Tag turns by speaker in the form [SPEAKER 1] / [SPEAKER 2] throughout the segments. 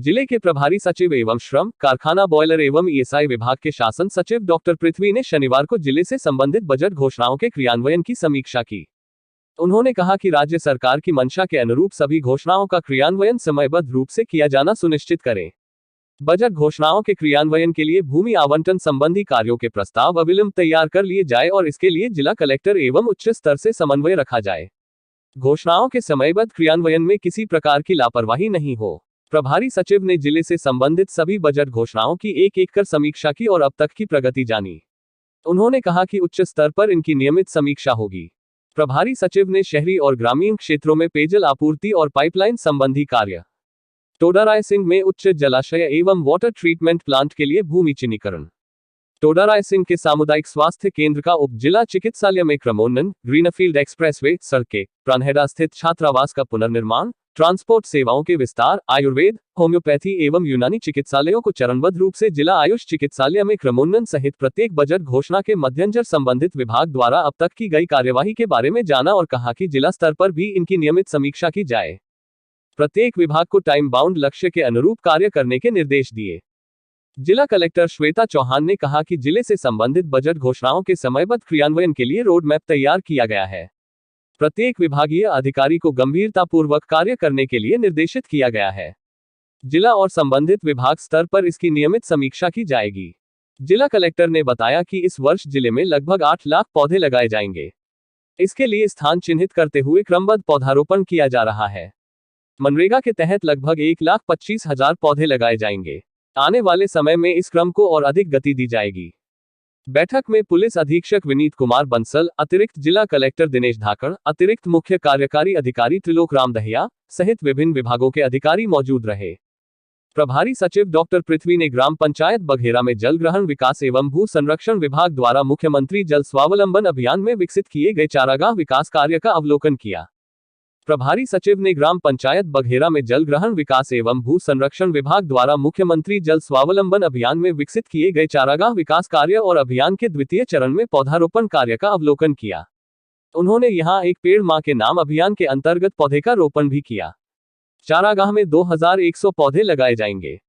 [SPEAKER 1] जिले के प्रभारी सचिव एवं श्रम, कारखाना, बॉयलर एवं ईएसआई विभाग के शासन सचिव डॉक्टर पृथ्वी ने शनिवार को जिले से संबंधित बजट घोषणाओं के क्रियान्वयन की समीक्षा की। उन्होंने कहा कि राज्य सरकार की मंशा के अनुरूप सभी घोषणाओं का क्रियान्वयन समयबद्ध रूप से किया जाना सुनिश्चित करें। बजट घोषणाओं के क्रियान्वयन के लिए भूमि आवंटन संबंधी कार्यों के प्रस्ताव अविलंब तैयार कर लिए जाए और इसके लिए जिला कलेक्टर एवं उच्च स्तर से समन्वय रखा जाए। घोषणाओं के समयबद्ध क्रियान्वयन में किसी प्रकार की लापरवाही नहीं हो। प्रभारी सचिव ने जिले से संबंधित सभी बजट घोषणाओं की एक कर समीक्षा की और अब तक की प्रगति जानी। उन्होंने कहा कि उच्च स्तर पर इनकी नियमित समीक्षा होगी। प्रभारी सचिव ने शहरी और ग्रामीण क्षेत्रों में पेयजल आपूर्ति और पाइपलाइन संबंधी कार्य, टोडारायसिंह में उच्च जलाशय एवं वाटर ट्रीटमेंट प्लांट के लिए भूमि चिन्हीकरण, टोडारायसिंह के सामुदायिक स्वास्थ्य केंद्र का उप जिला चिकित्सालय में क्रमोन्नयन, ग्रीनफील्ड एक्सप्रेसवे सड़कें, प्राणहेड़ा स्थित छात्रावास का पुनर्निर्माण, ट्रांसपोर्ट सेवाओं के विस्तार, आयुर्वेद, होम्योपैथी एवं यूनानी चिकित्सालयों को चरणबद्ध रूप से जिला आयुष चिकित्सालय में क्रमोन्नयन सहित प्रत्येक बजट घोषणा के मद्देनजर संबंधित विभाग द्वारा अब तक की गई कार्यवाही के बारे में जाना और कहा कि जिला स्तर पर भी इनकी नियमित समीक्षा की जाए। प्रत्येक विभाग को टाइम बाउंड लक्ष्य के अनुरूप कार्य करने के निर्देश दिए। जिला कलेक्टर श्वेता चौहान ने कहा कि जिले से संबंधित बजट घोषणाओं के समयबद्ध क्रियान्वयन के लिए रोड मैप तैयार किया गया है। प्रत्येक विभागीय अधिकारी को गंभीरतापूर्वक कार्य करने के लिए निर्देशित किया गया है। जिला और संबंधित विभाग स्तर पर इसकी नियमित समीक्षा की जाएगी। जिला कलेक्टर ने बताया कि इस वर्ष जिले में लगभग 8 लाख पौधे लगाए जाएंगे। इसके लिए स्थान चिन्हित करते हुए क्रमबद्ध पौधारोपण किया जा रहा है। मनरेगा के तहत लगभग 1,25,000 पौधे लगाए जाएंगे। आने वाले समय में इस क्रम को और अधिक गति दी जाएगी। बैठक में पुलिस अधीक्षक विनीत कुमार बंसल, अतिरिक्त जिला कलेक्टर दिनेश धाकड़, अतिरिक्त मुख्य कार्यकारी अधिकारी त्रिलोक राम दहिया सहित विभिन्न विभागों के अधिकारी मौजूद रहे। प्रभारी सचिव डॉक्टर पृथ्वी ने ग्राम पंचायत बघेरा में जल ग्रहण विकास एवं भू संरक्षण विभाग द्वारा मुख्यमंत्री जल स्वावलंबन अभियान में विकसित किए गए चारागाह विकास कार्य का अवलोकन किया। प्रभारी सचिव ने ग्राम पंचायत बघेरा में जल ग्रहण विकास एवं भू संरक्षण विभाग द्वारा मुख्यमंत्री जल स्वावलंबन अभियान में विकसित किए गए चारागाह विकास कार्य और अभियान के द्वितीय चरण में पौधारोपण कार्य का अवलोकन किया। उन्होंने यहां एक पेड़ मां के नाम अभियान के अंतर्गत पौधे का रोपण भी किया। चारागाह में 2100 पौधे लगाए जाएंगे।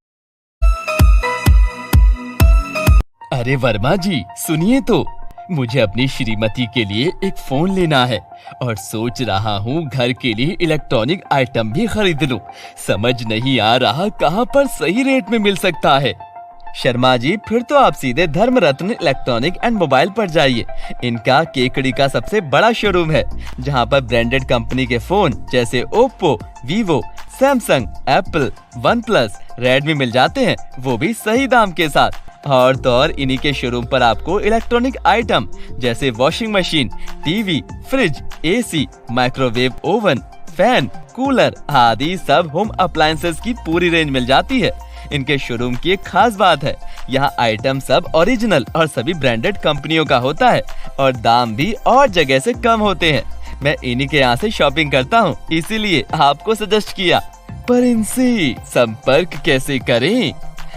[SPEAKER 2] अरे वर्मा जी, सुनिए तो, मुझे अपनी श्रीमती के लिए एक फोन लेना है और सोच रहा हूँ घर के लिए इलेक्ट्रॉनिक आइटम भी खरीद लूं। समझ नहीं आ रहा कहाँ पर सही रेट में मिल सकता है। शर्मा जी, फिर तो आप सीधे धर्म रत्न इलेक्ट्रॉनिक एंड मोबाइल पर जाइए। इनका केकड़ी का सबसे बड़ा शोरूम है, जहाँ पर ब्रांडेड कंपनी के फोन जैसे Oppo, Vivo, Samsung, Apple, OnePlus, Redmi मिल जाते हैं, वो भी सही दाम के साथ। और तो और इन्हीं के शोरूम पर आपको इलेक्ट्रॉनिक आइटम जैसे washing machine, TV, fridge, AC, microwave oven, fan, cooler आदि सब होम अप्लायंसेस की पूरी रेंज मिल जाती है। इनके शोरूम की एक खास बात है, यहाँ आइटम सब ओरिजिनल और सभी ब्रांडेड कंपनियों का होता है और दाम भी और जगह से कम होते हैं। मैं इन्हीं के यहाँ से शॉपिंग करता हूँ, इसीलिए आपको सजेस्ट किया। पर इनसे संपर्क कैसे करें?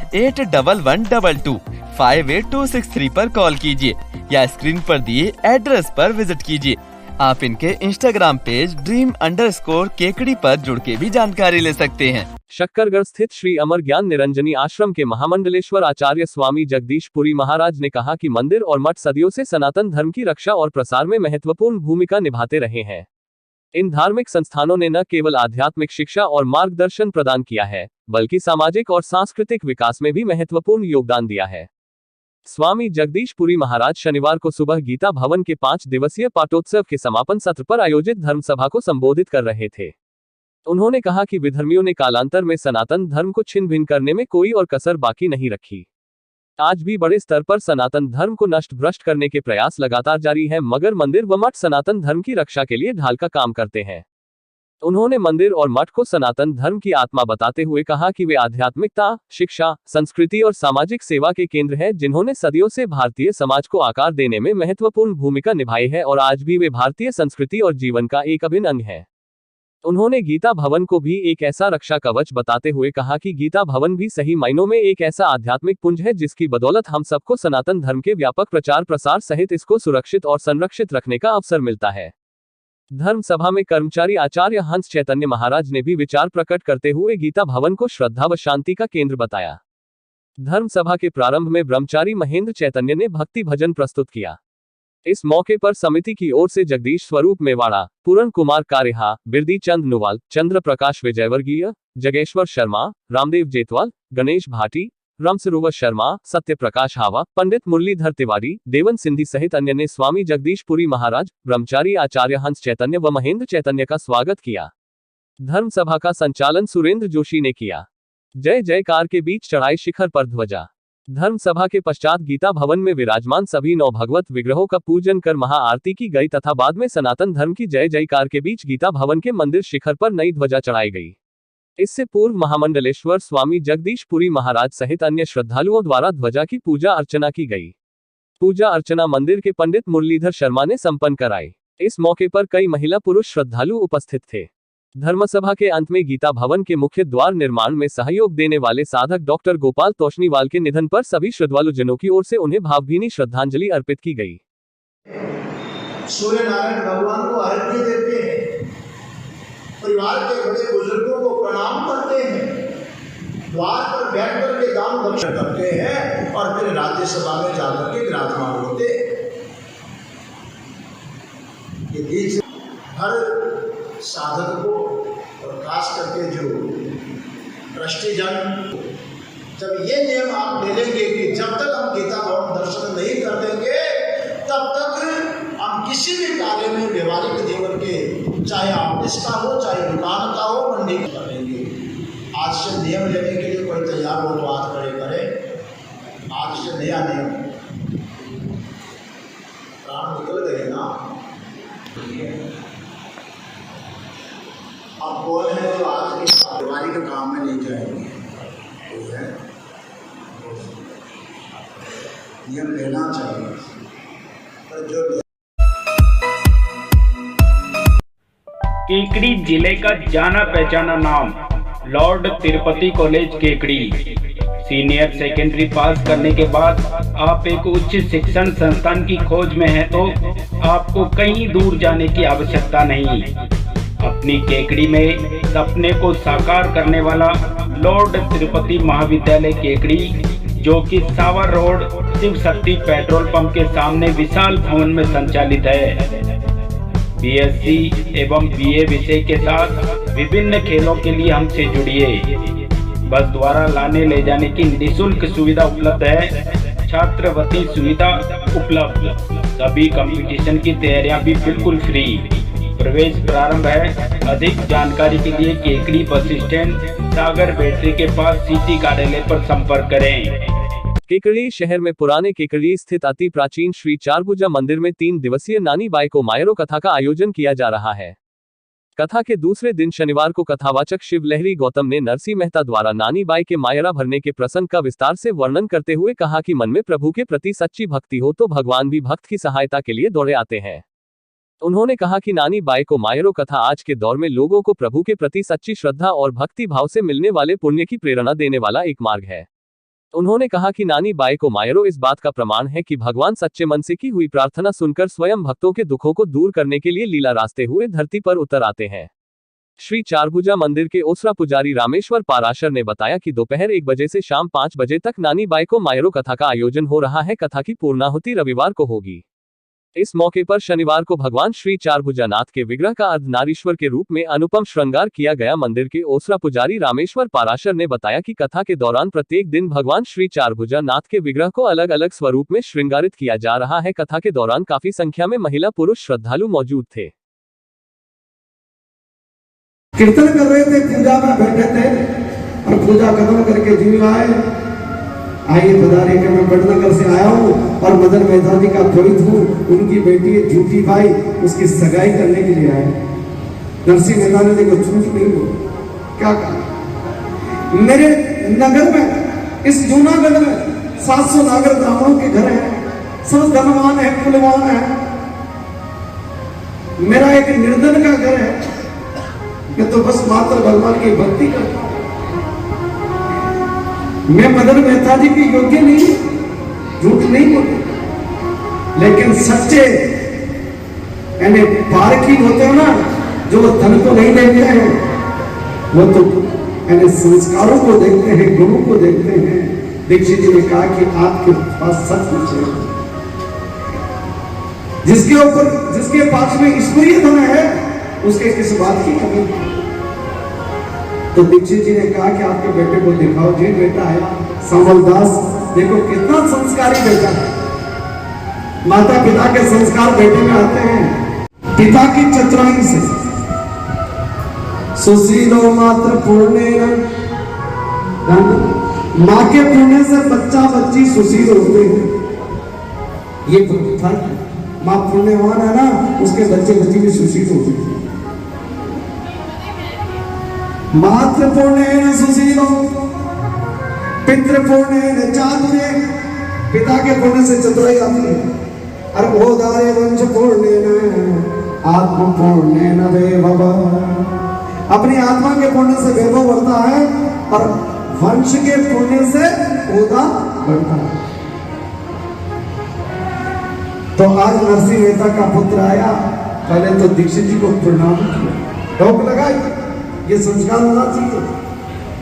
[SPEAKER 2] 8112258263 पर कॉल कीजिए या स्क्रीन पर दिए एड्रेस पर विजिट कीजिए। आप इनके इंस्टाग्राम पेज dream_केकड़ी पर जुड़ के भी जानकारी ले सकते हैं।
[SPEAKER 1] शक्करगढ़ स्थित श्री अमर ज्ञान निरंजनी आश्रम के महामंडलेश्वर आचार्य स्वामी जगदीश पुरी महाराज ने कहा कि मंदिर और मठ सदियों से सनातन धर्म की रक्षा और प्रसार में महत्वपूर्ण भूमिका निभाते रहे हैं। इन धार्मिक संस्थानों ने न केवल आध्यात्मिक शिक्षा और मार्गदर्शन प्रदान किया है, बल्कि सामाजिक और सांस्कृतिक विकास में भी महत्वपूर्ण योगदान दिया है। स्वामी जगदीश पुरी महाराज शनिवार को सुबह गीता भवन के 5 दिवसीय पाठोत्सव के समापन सत्र पर आयोजित धर्मसभा को संबोधित कर रहे थे। उन्होंने कहा कि विधर्मियों ने कालांतर में सनातन धर्म को छिन्न भिन्न करने में कोई और कसर बाकी नहीं रखी। आज भी बड़े स्तर पर सनातन धर्म को नष्ट भ्रष्ट करने के प्रयास लगातार जारी है, मगर मंदिर व मठ सनातन धर्म की रक्षा के लिए ढाल का काम करते हैं। उन्होंने मंदिर और मठ को सनातन धर्म की आत्मा बताते हुए कहा कि वे आध्यात्मिकता, शिक्षा, संस्कृति और सामाजिक सेवा के केंद्र हैं, जिन्होंने सदियों से भारतीय समाज को आकार देने में महत्वपूर्ण भूमिका निभाई है और आज भी वे भारतीय संस्कृति और जीवन का एक अभिन्न अंग है। उन्होंने गीता भवन को भी एक ऐसा रक्षा कवच बताते हुए कहा कि गीता भवन भी सही मायनों में एक ऐसा आध्यात्मिक पुंज है जिसकी बदौलत हम सबको सनातन धर्म के व्यापक प्रचार प्रसार सहित इसको सुरक्षित और संरक्षित रखने का अवसर मिलता है। धर्म सभा में कर्मचारी आचार्य हंस चैतन्य महाराज ने भी विचार प्रकट करते हुए गीता भवन को श्रद्धा व शांति का केंद्र बताया। धर्म सभा के प्रारंभ में ब्रह्मचारी महेंद्र चैतन्य ने भक्ति भजन प्रस्तुत किया। इस मौके पर समिति की ओर से जगदीश स्वरूप मेवाड़ा, पूरण कुमार कारेहा, बिरदी चंद नुवाल, चंद्र प्रकाश विजयवर्गीय, जगेश्वर शर्मा, रामदेव जेतवाल, गणेश भाटी, रामसरोवर शर्मा, सत्य प्रकाश हावा, पंडित मुरलीधर तिवारी, देवन सिंधी सहित अन्य ने स्वामी जगदीश पुरी महाराज, ब्रह्मचारी आचार्य हंस चैतन्य व महेंद्र चैतन्य का स्वागत किया। धर्म सभा का संचालन सुरेंद्र जोशी ने किया। जय जयकार के बीच चढ़ाई शिखर पर ध्वजा। धर्म सभा के पश्चात गीता भवन में विराजमान सभी 9 भगवत विग्रहों का पूजन कर महाआरती की गई तथा बाद में सनातन धर्म की जय जयकार के बीच गीता भवन के मंदिर शिखर पर नई ध्वजा चढ़ाई गई। इससे पूर्व महामंडलेश्वर स्वामी जगदीश पुरी महाराज सहित अन्य श्रद्धालुओं द्वारा ध्वजा की पूजा अर्चना की गई। पूजा अर्चना मंदिर के पंडित मुरलीधर शर्मा ने संपन्न कराई। इस मौके पर कई महिला पुरुष श्रद्धालु उपस्थित थे। धर्मसभा के अंत में गीता भवन के मुख्य द्वार निर्माण में सहयोग देने वाले साधक डॉक्टर गोपाल तोष्णीवाल के निधन पर सभी श्रद्धालुजनों की ओर से उन्हें भावभीनी श्रद्धांजलि अर्पित की गई।
[SPEAKER 3] सूर्य नारायण भगवान को अर्घ्य देते हैं, परिवार के बड़े बुजुर्गों को प्रणाम करते हैं, द्वार पर बैठ कर के दान दक्षिण करते हैं और फिर राज्यसभा में जाकर के विराजमान होते हैं। ये बीच हर साधक को और खास करके जो ट्रस्टीजन, जब ये नियम आप ले लेंगे कि जब तक हम गीता भवन दर्शन नहीं कर देंगे तब तक हम किसी भी कार्य में व्यवहारिक जीवन के, चाहे ऑफिस का हो चाहे दुकान का हो, मंडी का कर लेंगे। आज से नियम लेने के लिए कोई तैयार हो तो हाथ खड़े करे। आज से नया नियम, प्राण निकल गए ना। अब कौन है जो आज के व्यवहारिक काम में नहीं जाएंगे? तो है नियम लेना चाहिए, पर जो
[SPEAKER 4] केकड़ी जिले का जाना पहचाना नाम Lord Tirupati college Kekri. Senior secondary पास करने के बाद आप एक उच्च शिक्षण संस्थान की खोज में हैं तो आपको कहीं दूर जाने की आवश्यकता नहीं। अपनी केकड़ी में सपने को साकार करने वाला लॉर्ड तिरुपति महाविद्यालय केकड़ी, जो कि सावर road Shiv Shakti petrol pump के सामने विशाल भवन में संचालित है। बीएससी एवं बीए विषय के साथ विभिन्न खेलों के लिए हमसे जुड़िए। बस द्वारा लाने ले जाने की निःशुल्क सुविधा उपलब्ध है। छात्रवृत्ति सुविधा उपलब्ध। सभी कंपटीशन की तैयारियां भी बिल्कुल फ्री। प्रवेश प्रारंभ है। अधिक जानकारी के लिए केकड़ी बस स्टैंड सागर बैटरी के पास सिटी कार्यालय पर संपर्क करें।
[SPEAKER 1] केकड़ी शहर में पुराने केकड़ी स्थित अति प्राचीन श्री चारभुजा मंदिर में 3 दिवसीय नानी बाई को मायरो कथा का आयोजन किया जा रहा है। कथा के दूसरे दिन शनिवार को कथावाचक शिव लहरी गौतम ने नरसिंह मेहता द्वारा नानी बाई के मायरा भरने के प्रसंग का विस्तार से वर्णन करते हुए कहा कि मन में प्रभु के प्रति सच्ची भक्ति हो तो भगवान भी भक्त की सहायता के लिए दौड़े आते हैं। उन्होंने कहा कि नानी बाई को मायरो कथा आज के दौर में लोगों को प्रभु के प्रति सच्ची श्रद्धा और भक्ति भाव से मिलने वाले पुण्य की प्रेरणा देने वाला एक मार्ग है। उन्होंने कहा कि नानी बाई को मायरो इस बात का प्रमाण है कि भगवान सच्चे मन से की हुई प्रार्थना सुनकर स्वयं भक्तों के दुखों को दूर करने के लिए लीला रास्ते हुए धरती पर उतर आते हैं। श्री चारभुजा मंदिर के ओसरा पुजारी रामेश्वर पाराशर ने बताया कि दोपहर 1 बजे से शाम 5 बजे तक नानी बाई को मायरो कथा का आयोजन हो रहा है। कथा की पूर्णाहुति रविवार को होगी। इस मौके पर शनिवार को भगवान श्री चारभुजानाथ के विग्रह का अर्धनारीश्वर के रूप में अनुपम श्रृंगार किया गया। मंदिर के ओसरा पुजारी रामेश्वर पाराशर ने बताया कि कथा के दौरान प्रत्येक दिन भगवान श्री चारभुजानाथ के विग्रह को अलग अलग स्वरूप में श्रृंगारित किया जा रहा है। कथा के दौरान काफी संख्या में महिला पुरुष श्रद्धालु मौजूद थे।
[SPEAKER 5] कीर्तन कर रहे थे, पूजा में बैठे थे और पूजा खत्म करके जीव आए। आइए बता रहे कि मैं बड़नगर से आया हूँ और मदन मेहता जी का पुरोहित हूँ। उनकी बेटी झूठी भाई उसकी सगाई करने के लिए आए। नरसिंह मेहता ने देखो झूठ नहीं बोल, क्या कहा, मेरे नगर में इस जूनागढ़ में 700 नागर ब्राह्मणों के घर हैं, सब धनवान है, कुलवान है। मेरा एक निर्धन का घर है, मैं तो बस मात्र भगवान की भक्ति करता हूं। मैं मदन मेहता जी की योग्य नहीं, झूठ नहीं बोलते, लेकिन सच्चे यानी पारखी होते हो ना, जो वो धन को नहीं देखते हैं, वो तो यानी संस्कारों को देखते हैं, गुणों को देखते हैं। दीक्षित जी ने कहा कि आपके पास सब कुछ है, जिसके पास में ईश्वरीय धन है उसके किस बात की कमी है। तो दीक्षित जी ने कहा कि आपके बेटे को दिखाओ। जी बेटा आया सामल दास, देखो कितना संस्कारी बेटा है। माता पिता के संस्कार बेटे में आते हैं। पिता की चतुराई से सुशीलो मात्र पुण्य, माँ के पुण्य से बच्चा बच्ची सुशील होते हैं। ये फर्क है। माँ पुण्यवान है ना, उसके बच्चे बच्ची भी सुशील होते हैं। मातृ पुण्येन सुशीलो, पितृ पुण्येन चातुर्य, पिता के पुण्य से चतुराई आती है। और गोदारे वंश पुण्येन आत्म पुण्येन वैभव, अपनी आत्मा के पुण्य से वैभव बढ़ता है और वंश के पुण्य से ओदा बढ़ता है। तो आज नरसिंह मेहता का पुत्र आया, पहले तो दीक्षित जी को प्रणाम किया, ढोक लगाई, ये संस्कार होना चाहिए।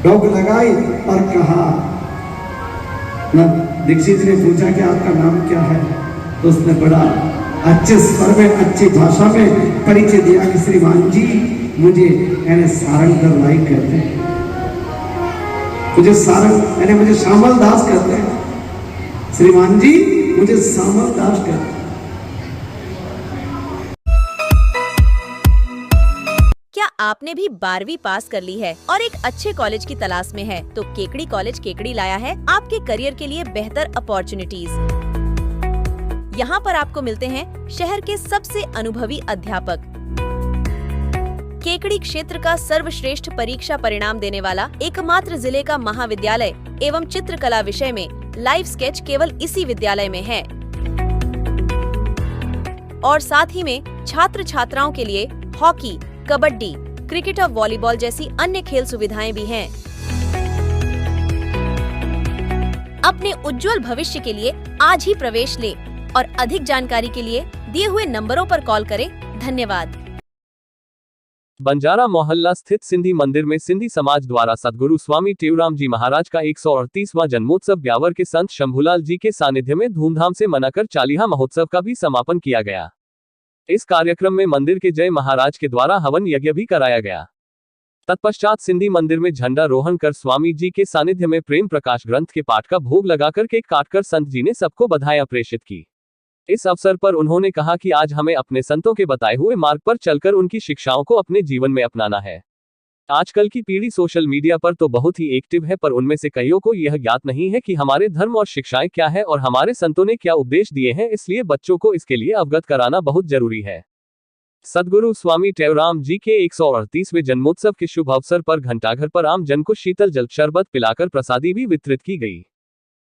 [SPEAKER 5] ढोक लगाई और कहा, दीक्षित जी ने पूछा कि आपका नाम क्या है, तो उसने बड़ा अच्छे स्वर में, अच्छी भाषा में परिचय दिया कि श्रीमान जी मुझे यानी सारंग दरलाई कहते हैं, मुझे सारंग यानी मुझे श्यामल दास कहते हैं। श्रीमान जी मुझे श्यामल दास कहते हैं।
[SPEAKER 6] क्या आपने भी 12वीं पास कर ली है और एक अच्छे कॉलेज की तलाश में है? तो केकड़ी कॉलेज केकड़ी लाया है आपके करियर के लिए बेहतर अपॉर्चुनिटीज। यहाँ पर आपको मिलते हैं शहर के सबसे अनुभवी अध्यापक, केकड़ी क्षेत्र का सर्वश्रेष्ठ परीक्षा परिणाम देने वाला एकमात्र जिले का महाविद्यालय एवं चित्रकला विषय में लाइव स्केच केवल इसी विद्यालय में है। और साथ ही में छात्र छात्राओं के लिए हॉकी, कबड्डी, क्रिकेट और वॉलीबॉल जैसी अन्य खेल सुविधाएं भी हैं। अपने उज्जवल भविष्य के लिए आज ही प्रवेश ले और अधिक जानकारी के लिए दिए हुए नंबरों पर कॉल करें। धन्यवाद।
[SPEAKER 1] बंजारा मोहल्ला स्थित सिंधी मंदिर में सिंधी समाज द्वारा सद्गुरु स्वामी टेऊराम जी महाराज का 138वां जन्मोत्सव ब्यावर के संत शंभूलाल जी के सानिध्य में धूमधाम से मनाकर चालीहा महोत्सव का भी समापन किया गया। इस कार्यक्रम में मंदिर के जय महाराज के द्वारा हवन यज्ञ भी कराया गया। तत्पश्चात सिंधी मंदिर में झंडारोहण कर स्वामी जी के सानिध्य में प्रेम प्रकाश ग्रंथ के पाठ का भोग लगाकर केक काटकर संत जी ने सबको बधाइयां प्रेषित की। इस अवसर पर उन्होंने कहा कि आज हमें अपने संतों के बताए हुए मार्ग पर चलकर उनकी शिक्षाओं को अपने जीवन में अपनाना है। आजकल की पीढ़ी सोशल मीडिया पर तो बहुत ही एक्टिव है, पर उनमें से कईयों को यह ज्ञात नहीं है कि हमारे धर्म और शिक्षाएं क्या है और हमारे संतों ने क्या उपदेश दिए हैं। इसलिए बच्चों को इसके लिए अवगत कराना बहुत जरूरी है। सद्गुरु स्वामी टेऊराम जी के 138वें जन्मोत्सव के शुभ अवसर पर घंटाघर पर आम जन को शीतल जल शरबत पिलाकर प्रसादी भी वितरित की गई।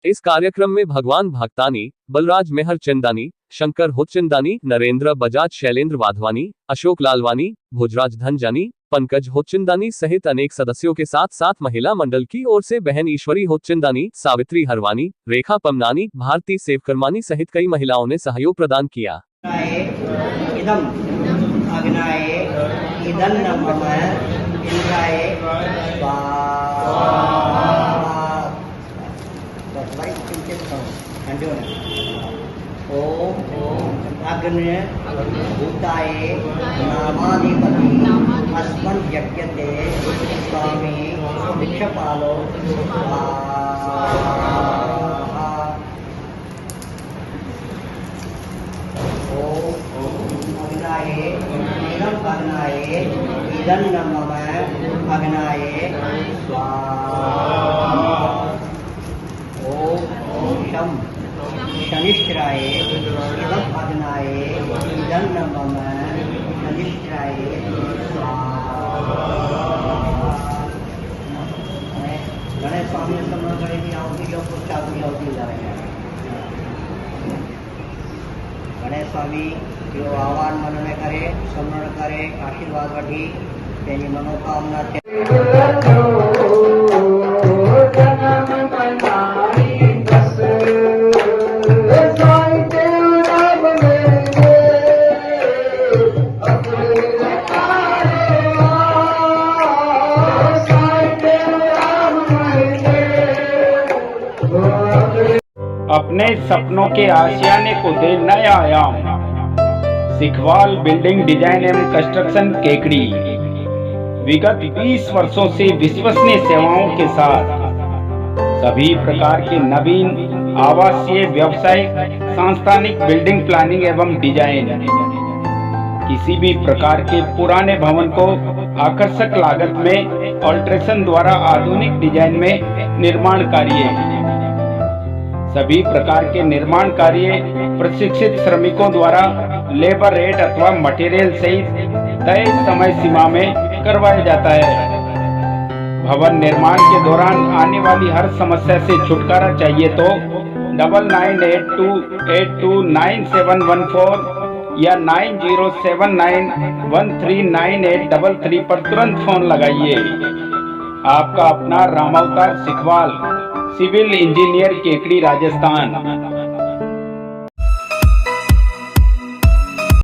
[SPEAKER 1] इस कार्यक्रम में भगवान भक्तानी, बलराज मेहर चंदानी, शंकर होचंदानी, नरेंद्र बजाज, शैलेंद्र वाधवानी, अशोक लालवानी, भोजराज धनजानी, पंकज होचंदानी सहित अनेक सदस्यों के साथ साथ महिला मंडल की ओर से बहन ईश्वरी होचंदानी, सावित्री हरवानी, रेखा पमनानी, भारती सेवकर्मानी सहित कई महिलाओं ने सहयोग प्रदान किया।
[SPEAKER 7] अग्नि भूताय नामाधिपति अस्मन् यज्ञते स्वामी वृक्षपालो अग्नाय नीलम अग्नाय इदं नमः अग्नाय स्वाहा। ओम शम शनिश्चराय इदं अग्नाय इदं नमः शनिश्चराय स्वाहा। गणेश स्वामी ने समझ करेगी आहुति जो कुछ आहुति आहुति जा रहे हैं। गणेश स्वामी जो आह्वान मन में करे, स्मरण करे, आशीर्वाद वठी तेनी मनोकामना
[SPEAKER 4] अपने सपनों के आशियाने को दे नया आयाम। सिखवाल बिल्डिंग डिजाइन एवं कंस्ट्रक्शन केकड़ी विगत 20 वर्षों से विश्वसनीय सेवाओं के साथ सभी प्रकार के नवीन आवासीय, व्यावसायिक, सांस्थानिक बिल्डिंग प्लानिंग एवं डिजाइन, किसी भी प्रकार के पुराने भवन को आकर्षक लागत में ऑल्ट्रेशन द्वारा आधुनिक डिजाइन में निर्माण कार्य, सभी प्रकार के निर्माण कार्य प्रशिक्षित श्रमिकों द्वारा लेबर रेट अथवा मटेरियल सहित तय समय सीमा में करवाया जाता है। भवन निर्माण के दौरान आने वाली हर समस्या से छुटकारा चाहिए तो 9982829714 या 9079139833 पर तुरंत फोन लगाइए। आपका अपना रामावतार सिखवाल, सिविल इंजीनियर, केकड़ी, राजस्थान।